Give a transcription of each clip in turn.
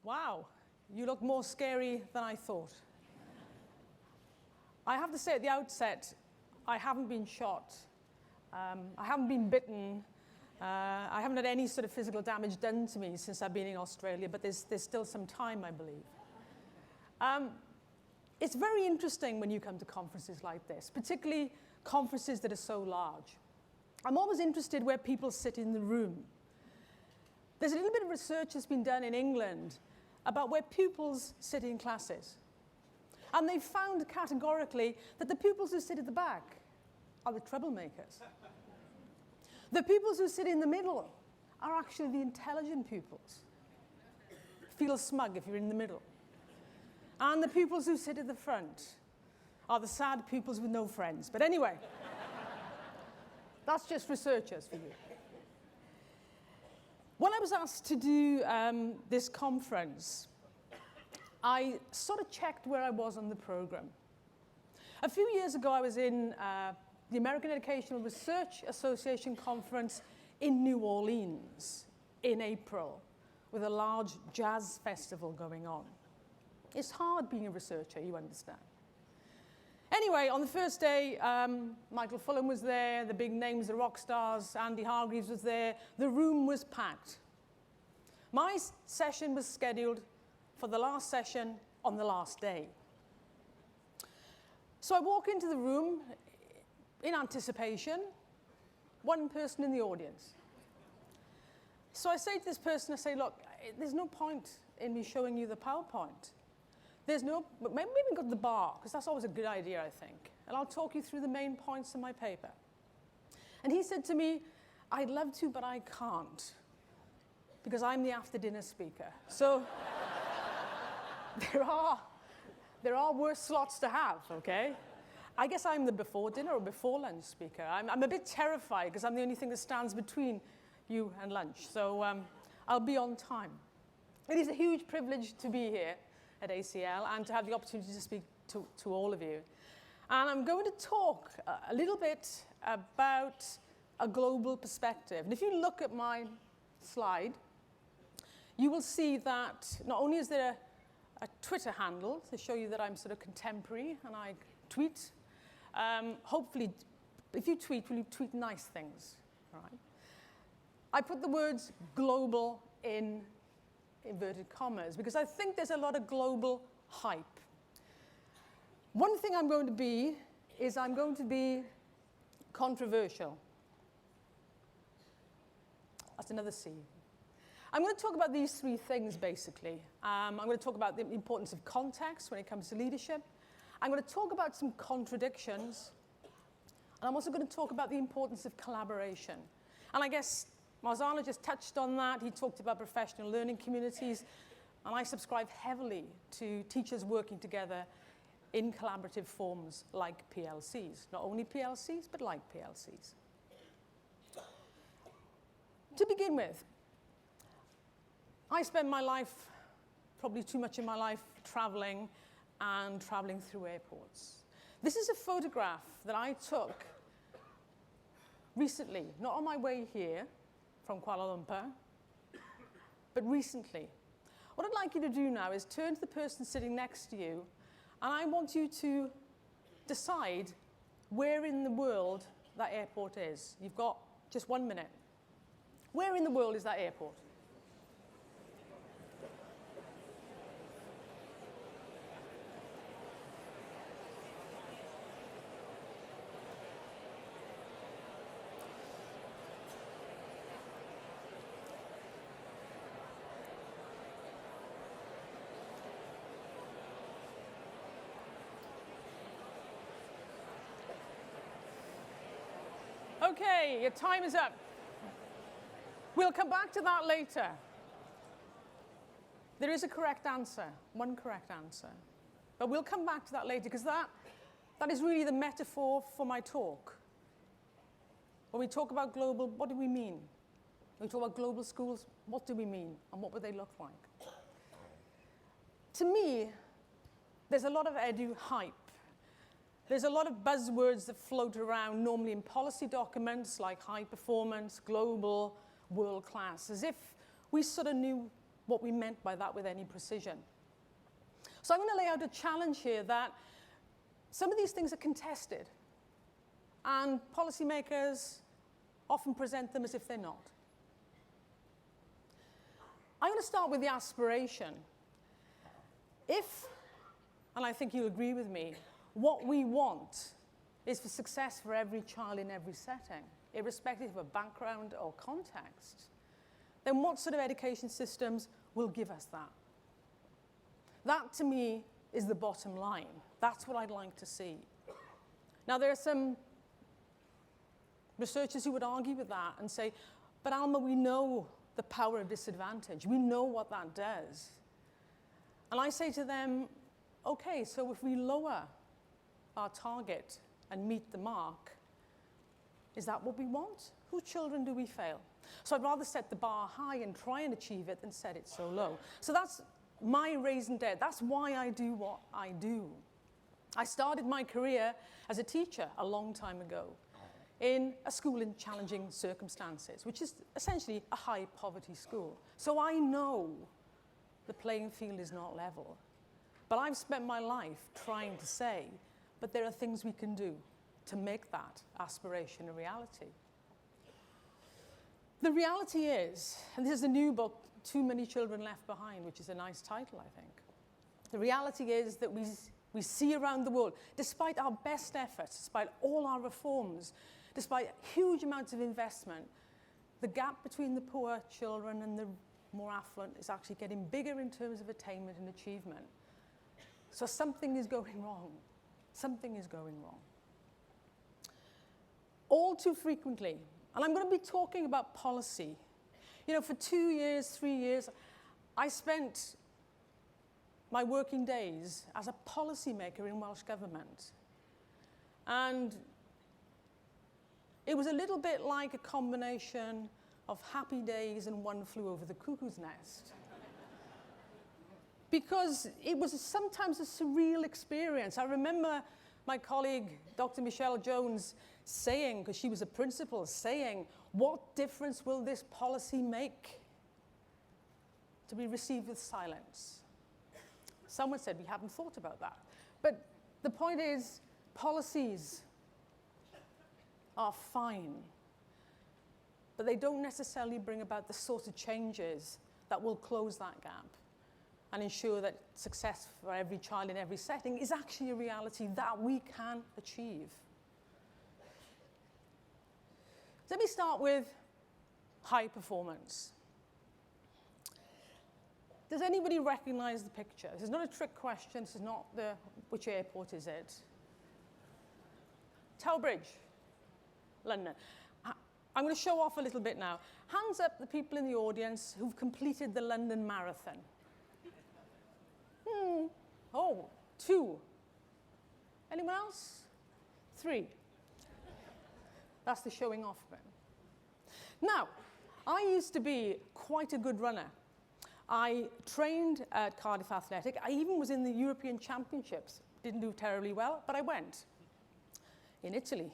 Wow, you look more scary than I thought. I have to say at the outset, I haven't been shot. I haven't been bitten. I haven't had any sort of physical damage done to me since I've been in Australia, but there's still some time, I believe. It's very interesting when you come to conferences like this, particularly conferences that are so large. I'm always interested where people sit in the room. There's a little bit of research that's been done in England about where pupils sit in classes. And they found categorically that the pupils who sit at the back are the troublemakers. The pupils who sit in the middle are actually the intelligent pupils. Feel smug if you're in the middle. And the pupils who sit at the front are the sad pupils with no friends. But anyway, that's just researchers for you. When I was asked to do this conference, I sort of checked where I was on the program. A few years ago, I was in the American Educational Research Association conference in New Orleans in April with a large jazz festival going on. It's hard being a researcher, you understand. Anyway, on the first day, Michael Fulham was there, the big names, the rock stars, Andy Hargreaves was there. The room was packed. My session was scheduled for the last session on the last day. So I walk into the room in anticipation, one person in the audience. So I say to this person, I say, look, there's no point in me showing you the PowerPoint. Maybe we go to the bar, because that's always a good idea, I think. And I'll talk you through the main points of my paper. And he said to me, I'd love to, but I can't, because I'm the after-dinner speaker. So there are worse slots to have, okay? I guess I'm the before dinner or before lunch speaker. I'm a bit terrified, because I'm the only thing that stands between you and lunch. So I'll be on time. It is a huge privilege to be here at ACEL and to have the opportunity to speak to all of you. And I'm going to talk a little bit about a global perspective. And if you look at my slide, you will see that not only is there a Twitter handle to show you that I'm sort of contemporary and I tweet. Hopefully, if you tweet, will you tweet nice things, right? I put the words global in inverted commas, because I think there's a lot of global hype. One thing I'm going to be is I'm going to be controversial. That's another C. I'm going to talk about these three things, basically. I'm going to talk about the importance of context when it comes to leadership. I'm going to talk about some contradictions. And I'm also going to talk about the importance of collaboration. And I guess Marzana just touched on that. He talked about professional learning communities. And I subscribe heavily to teachers working together in collaborative forms like PLCs. Not only PLCs, but like PLCs. To begin with, I spend my life, probably too much of my life, traveling and traveling through airports. This is a photograph that I took recently, not on my way here from Kuala Lumpur, but recently. What I'd like you to do now is turn to the person sitting next to you, and I want you to decide where in the world that airport is. You've got just 1 minute. Where in the world is that airport? Okay, your time is up. We'll come back to that later. There is a correct answer, one correct answer. But we'll come back to that later, because that is really the metaphor for my talk. When we talk about global, what do we mean? When we talk about global schools, what do we mean? And what would they look like? To me, there's a lot of edu hype. There's a lot of buzzwords that float around, normally in policy documents, like high performance, global, world class, as if we sort of knew what we meant by that with any precision. So I'm going to lay out a challenge here that some of these things are contested, and policymakers often present them as if they're not. I'm going to start with the aspiration. If, and I think you'll agree with me, what we want is for success for every child in every setting, irrespective of background or context, then what sort of education systems will give us that? That, to me, is the bottom line. That's what I'd like to see. Now, there are some researchers who would argue with that and say, but Alma, we know the power of disadvantage. We know what that does. And I say to them, okay, so if we lower our target and meet the mark, is that what we want? Whose children do we fail? So I'd rather set the bar high and try and achieve it than set it so low. So that's my raison d'etre. That's why I do what I do. I started my career as a teacher a long time ago in a school in challenging circumstances, which is essentially a high poverty school. So I know the playing field is not level. But I've spent my life trying to say, but there are things we can do to make that aspiration a reality. The reality is, and this is a new book, Too Many Children Left Behind, which is a nice title, I think. The reality is that we see around the world, despite our best efforts, despite all our reforms, despite huge amounts of investment, the gap between the poor children and the more affluent is actually getting bigger in terms of attainment and achievement. So something is going wrong. Something is going wrong. All too frequently, and I'm going to be talking about policy. You know, for 2 years, 3 years, I spent my working days as a policymaker in Welsh Government. And it was a little bit like a combination of Happy Days and One Flew Over the Cuckoo's Nest. Because it was sometimes a surreal experience. I remember my colleague, Dr. Michelle Jones, saying, because she was a principal, saying, what difference will this policy make? To be received with silence. Someone said we hadn't thought about that. But the point is, policies are fine, but they don't necessarily bring about the sort of changes that will close that gap and ensure that success for every child in every setting is actually a reality that we can achieve. Let me start with high performance. Does anybody recognize the picture? This is not a trick question. This is not which airport is it? Tower Bridge, London. I'm going to show off a little bit now. Hands up the people in the audience who've completed the London Marathon. Oh, 2. Anyone else? 3. That's the showing off bit. Now, I used to be quite a good runner. I trained at Cardiff Athletic. I even was in the European Championships. Didn't do terribly well, but I went in Italy.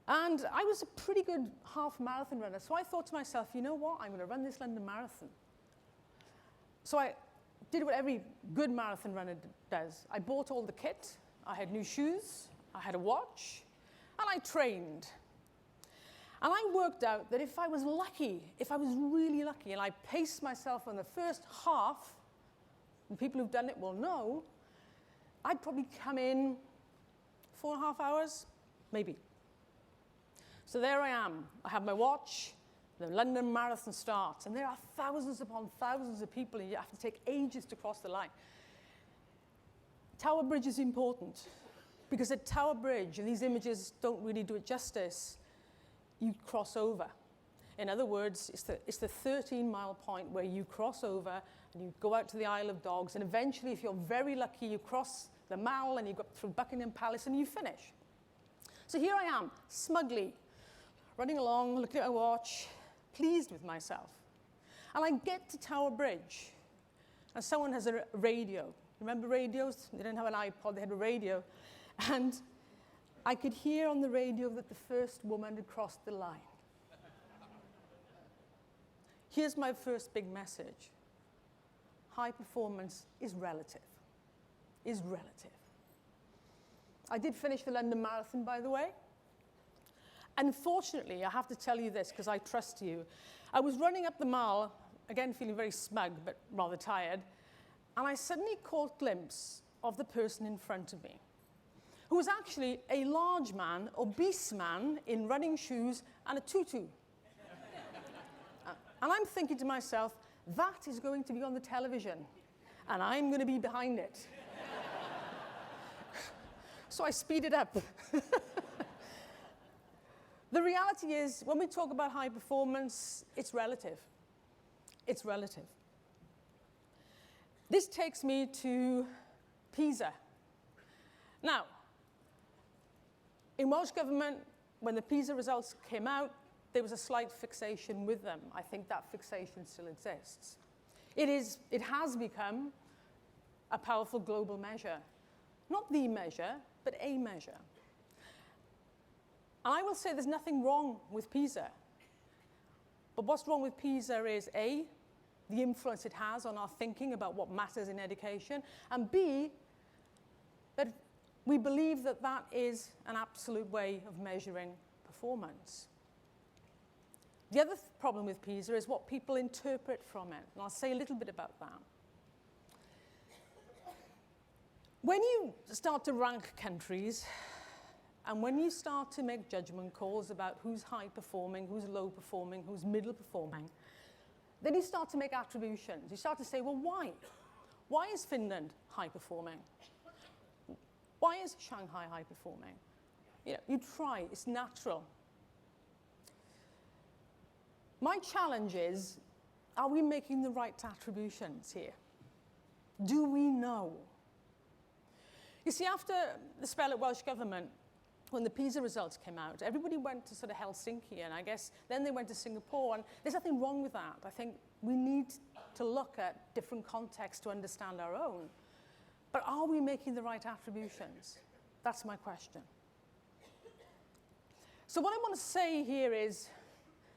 And I was a pretty good half marathon runner. So I thought to myself, you know what? I'm going to run this London Marathon. So I did what every good marathon runner does. I bought all the kit. I had new shoes. I had a watch. And I trained. And I worked out that if I was lucky, if I was really lucky, and I paced myself on the first half, and people who've done it will know, I'd probably come in 4.5 hours, maybe. So there I am. I have my watch. The London Marathon starts, and there are thousands upon thousands of people, and you have to take ages to cross the line. Tower Bridge is important, because at Tower Bridge, and these images don't really do it justice, you cross over. In other words, it's the 13-mile point where you cross over, and you go out to the Isle of Dogs, and eventually, if you're very lucky, you cross the Mall, and you go through Buckingham Palace, and you finish. So here I am, smugly, running along, looking at my watch, pleased with myself. And I get to Tower Bridge, and someone has a radio. Remember radios? They didn't have an iPod, they had a radio. And I could hear on the radio that the first woman had crossed the line. Here's my first big message. high performance is relative. Is relative. I did finish the London Marathon, by the way. Unfortunately, I have to tell you this because I trust you. I was running up the mile, again feeling very smug but rather tired, and I suddenly caught a glimpse of the person in front of me, who was actually a large man, obese man, in running shoes and a tutu. And I'm thinking to myself, that is going to be on the television, and I'm going to be behind it. So I speeded up. The reality is, when we talk about high performance, it's relative. It's relative. This takes me to PISA. Now, in Welsh Government, when the PISA results came out, there was a slight fixation with them. I think that fixation still exists. It has become a powerful global measure. Not the measure, but a measure. And I will say there's nothing wrong with PISA. But what's wrong with PISA is A, the influence it has on our thinking about what matters in education, and B, that we believe that that is an absolute way of measuring performance. The other problem with PISA is what people interpret from it, and I'll say a little bit about that. When you start to rank countries, and when you start to make judgment calls about who's high performing, who's low performing, who's middle performing, then you start to make attributions. You start to say, well, why? Why is Finland high performing? Why is Shanghai high performing? You know, you try, it's natural. My challenge is, are we making the right attributions here? Do we know? You see, after the spell at Welsh Government, when the PISA results came out, everybody went to sort of Helsinki, and I guess then they went to Singapore, and there's nothing wrong with that. I think we need to look at different contexts to understand our own. But are we making the right attributions? That's my question. So what I want to say here is,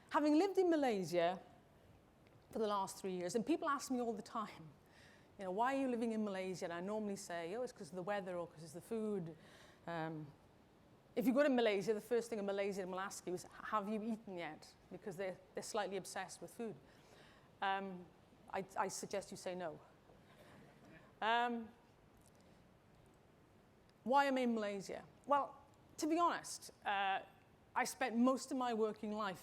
having lived in Malaysia for the last 3 years, and people ask me all the time, you know, why are you living in Malaysia? And I normally say, oh, it's because of the weather or because it's the food. If you go to Malaysia, the first thing a Malaysian will ask you is, have you eaten yet? Because they're slightly obsessed with food. I suggest you say no. Why am I in Malaysia? Well, to be honest, I spent most of my working life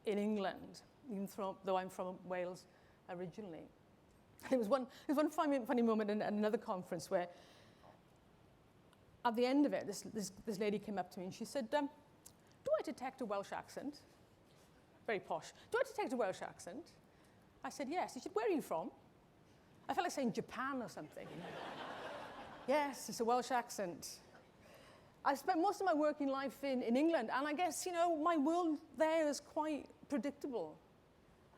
in England, even though I'm from Wales originally. There was one funny moment at another conference where, at the end of it, this lady came up to me and she said, do I detect a Welsh accent? Very posh. Do I detect a Welsh accent? I said, yes. She said, where are you from? I felt like saying Japan or something. Yes, it's a Welsh accent. I spent most of my working life in England, and I guess, you know, my world there is quite predictable.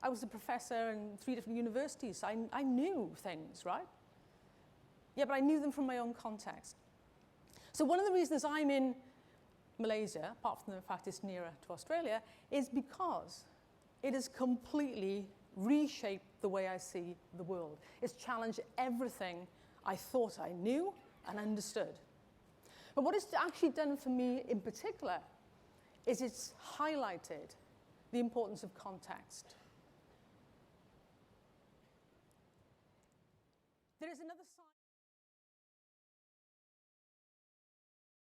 I was a professor in 3 different universities. I knew things, right? Yeah, but I knew them from my own context. So one of the reasons I'm in Malaysia, apart from the fact it's nearer to Australia, is because it has completely reshaped the way I see the world. It's challenged everything I thought I knew and understood. But what it's actually done for me in particular is it's highlighted the importance of context. There is another side.